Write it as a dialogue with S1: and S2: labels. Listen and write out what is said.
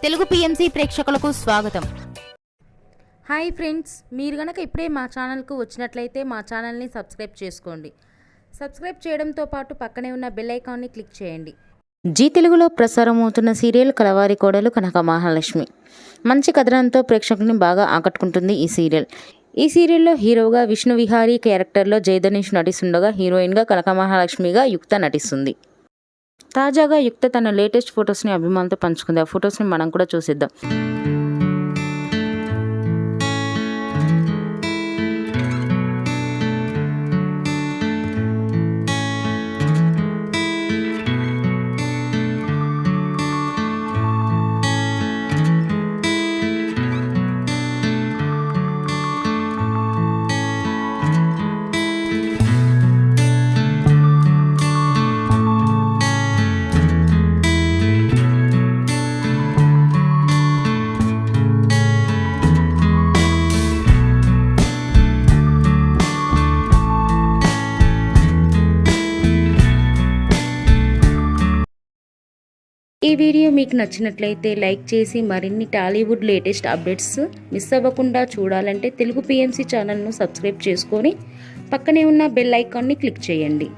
S1: Telugu PMC ప్రేక్షకులకు స్వాగతం.
S2: Hi friends, మీరు గనక ఇప్పుడే మా ఛానల్కు వచ్చినట్లయితే మా ఛానల్ని సబ్స్క్రైబ్ చేసుకోండి. సబ్స్క్రైబ్ చేయడంతో పాటు పక్కనే ఉన్న బెల్ ఐకాన్ని క్లిక్ చేయండి.
S3: జీ తెలుగులో ప్రసారమవుతున్న సీరియల్ కలవారి కోడలు కనక మహాలక్ష్మి. మంచి కథనంతో ప్రేక్షకుని బాగా ఆకట్టుకుంటుంది ఈ సీరియల్. ఈ సీరియల్లో హీరోగా విష్ణు విహారీ క్యారెక్టర్లో జయధనీష్ నటిస్తుండగా హీరోయిన్గా కనక మహాలక్ష్మిగా యుక్త నటిస్తుంది. తాజాగా యుక్త తన లేటెస్ట్ ఫొటోస్ని అభిమానులతో పంచుకుంది. ఆ ఫొటోస్ని మనం కూడా చూసేద్దాం. ఈ వీడియో మీకు నచ్చినట్లయితే లైక్ చేసి మరిన్ని టాలీవుడ్ లేటెస్ట్ అప్డేట్స్ మిస్ అవ్వకుండా చూడాలంటే తెలుగు పిఎంసి ఛానల్ను సబ్స్క్రైబ్ చేసుకొని పక్కనే ఉన్న బెల్ ఐకాన్ని క్లిక్ చేయండి.